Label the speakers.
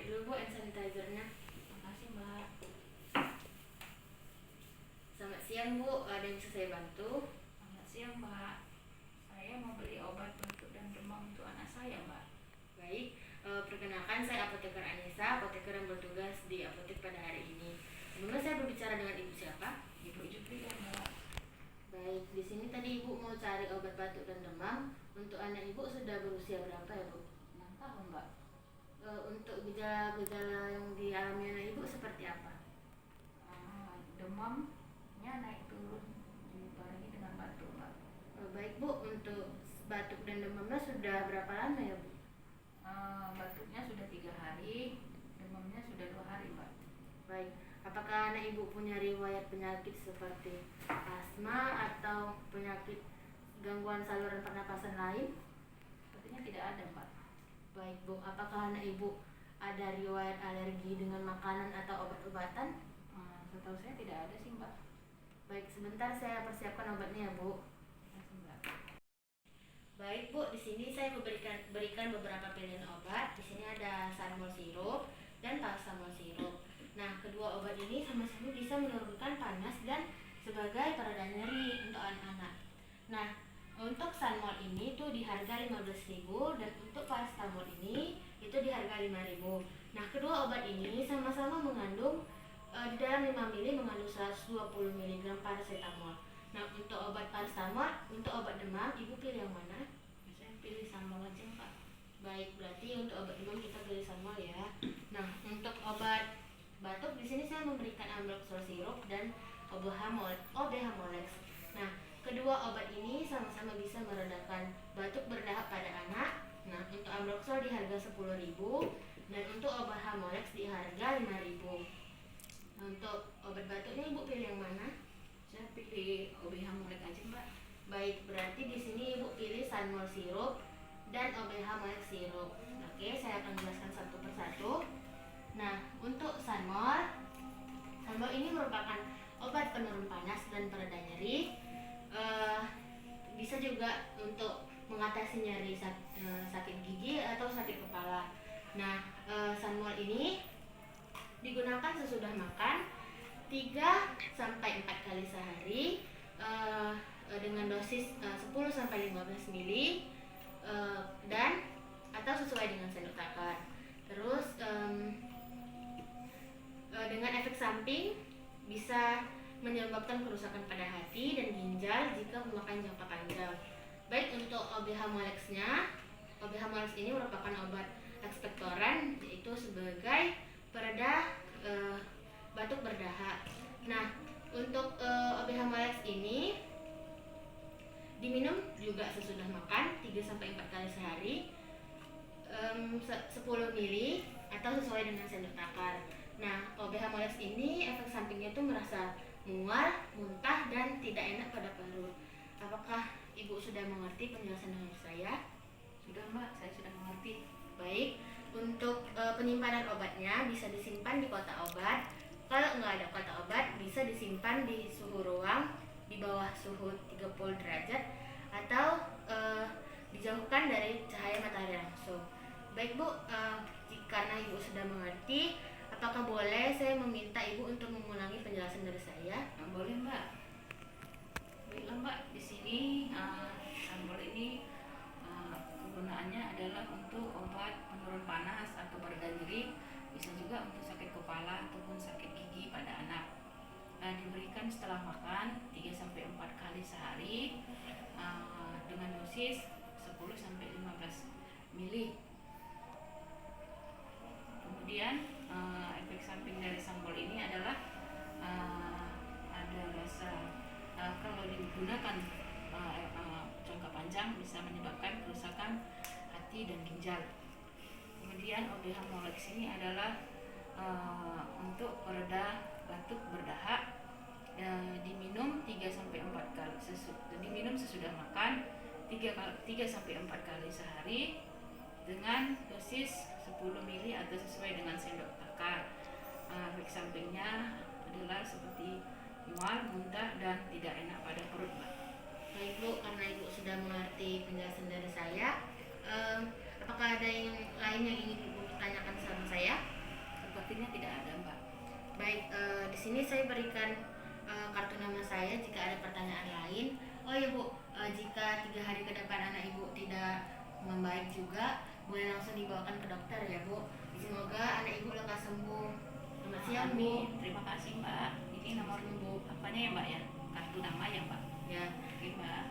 Speaker 1: dulu Bu hand sanitizer-nya.
Speaker 2: Makasih Mbak.
Speaker 1: Selamat siang Bu, ada yang bisa saya bantu?
Speaker 2: Selamat siang Mbak. Saya mau beli obat batuk dan demam untuk anak saya Mbak.
Speaker 1: Baik, perkenalkan saya Apoteker Anissa, apoteker yang bertugas di apotek pada hari ini. Sebelumnya saya berbicara dengan Ibu siapa?
Speaker 2: Ibu Julia Mbak.
Speaker 1: Baik, di sini tadi Ibu mau cari obat batuk dan demam. Untuk anak Ibu sudah berusia berapa ya Bu?
Speaker 2: 6 tahun Mbak.
Speaker 1: Untuk gejala-gejala yang dialami anak Ibu seperti apa?
Speaker 2: Demamnya naik turun dibarengi dengan batuk Mbak.
Speaker 1: Baik Bu, untuk batuk dan demamnya sudah berapa lama ya Bu?
Speaker 2: Batuknya sudah 3 hari, demamnya sudah 2 hari Mbak.
Speaker 1: Baik, apakah anak Ibu punya riwayat penyakit seperti asma atau penyakit gangguan saluran pernapasan lain?
Speaker 2: Sepertinya tidak ada Mbak.
Speaker 1: Baik Bu, apakah anak Ibu ada riwayat alergi dengan makanan atau obat-obatan?
Speaker 2: Setahu saya tidak ada sih Mbak.
Speaker 1: Baik, sebentar saya persiapkan obatnya ya Bu.
Speaker 2: Makasih Mbak.
Speaker 1: Baik Bu, di sini saya berikan beberapa pilihan obat. Di sini ada Sanmol sirup dan paracetamol sirup. Nah, kedua obat ini sama-sama bisa menurunkan panas dan sebagai pereda nyeri untuk anak-anak. Nah, untuk Sanmol ini tuh di harga 15.000 dan untuk paracetamol ini itu di harga 5.000. Nah, kedua obat ini sama-sama mengandung di dalam 5 ml mengandung 120 mg paracetamol. Nah, untuk obat paracetamol, untuk obat demam, Ibu pilih yang mana?
Speaker 2: Saya pilih Sanmol aja Mbak.
Speaker 1: Baik, berarti untuk obat demam kita pilih Sanmol ya. Nah, untuk obat batuk di sini saya memberikan Ambroxol sirup dan OB Hamolex. Nah, kedua obat ini sama-sama bisa meredakan batuk berdahak pada anak. Nah, untuk Ambroxol di harga 10.000 dan untuk obat Hamolex di harga 5.000. Nah, untuk obat batuknya Ibu pilih yang mana?
Speaker 2: Saya pilih OB Hamolex aja Mbak.
Speaker 1: Baik, berarti di sini Ibu pilih Sanmol sirup dan OB Hamolex sirup. Oke, saya akan jelaskan satu persatu. Nah, untuk Sanmol ini merupakan obat penurun panas dan pereda nyeri. Bisa juga untuk mengatasi nyeri sakit gigi atau sakit kepala. Nah, Sanmol ini digunakan sesudah makan 3-4 kali sehari dengan dosis 10-15 ml dan atau sesuai dengan sendok takar. Terus dengan efek samping bisa menyebabkan kerusakan pada hati dan ginjal jika memakan jangka panjang. Baik, untuk OB Hamolex-nya, OB Hamolex ini merupakan obat ekspektoran, yaitu sebagai pereda batuk berdahak. Nah, untuk OB Hamolex ini diminum juga sesudah makan 3-4 kali sehari 10 ml atau sesuai dengan sendok takar. Nah, OB Hamolex ini efek sampingnya itu merasa mual, muntah, dan tidak enak pada perut. Apakah Ibu sudah mengerti penjelasan dari saya?
Speaker 2: Sudah Mbak, saya sudah mengerti.
Speaker 1: Baik, untuk penyimpanan obatnya bisa disimpan di kotak obat. Kalau nggak ada kotak obat, bisa disimpan di suhu ruang di bawah suhu 30 derajat atau dijauhkan dari cahaya matahari langsung. Baik Bu, karena Ibu sudah mengerti, apakah boleh saya meminta Ibu untuk mengulangi penjelasan dari saya?
Speaker 2: Boleh Mbak. Baiklah Mbak, di sini Sanmol ini kegunaannya adalah untuk obat penurun panas atau pereda nyeri, bisa juga untuk sakit kepala ataupun sakit gigi pada anak. Diberikan setelah makan 3-4 kali sehari dengan dosis 10-15 ml. Kemudian efek samping dari Sanmol ini adalah ada rasa kalau digunakan jangka panjang bisa menyebabkan kerusakan hati dan ginjal. Kemudian OB Hamolex ini adalah untuk pereda batuk berdahak, diminum 3-4 kali diminum sesudah makan 3-4 kali sehari dengan dosis 10 ml atau sesuai dengan sendok takar. Efek sampingnya adalah seperti mual, muntah, dan tidak enak pada perut Mbak.
Speaker 1: Baik Bu, karena Ibu sudah mengerti penjelasan dari saya, apakah ada yang lain yang ingin Ibu tanyakan sama saya?
Speaker 2: khawatirnya tidak ada, Mbak.
Speaker 1: Baik, di sini saya berikan kartu nama saya jika ada pertanyaan lain. Oh ya Bu, jika 3 hari ke depan anak Ibu tidak membaik juga, boleh langsung dibawakan ke dokter ya Bu. Semoga anak Ibu lekas sembuh. Selamat siang Bu.
Speaker 2: Amin. Terima kasih, Mbak. Ini nomor
Speaker 1: Bu.
Speaker 2: apanya ya, Mbak ya? Kartu nama ya, Mbak.
Speaker 1: Ya.
Speaker 2: Oke, Mbak.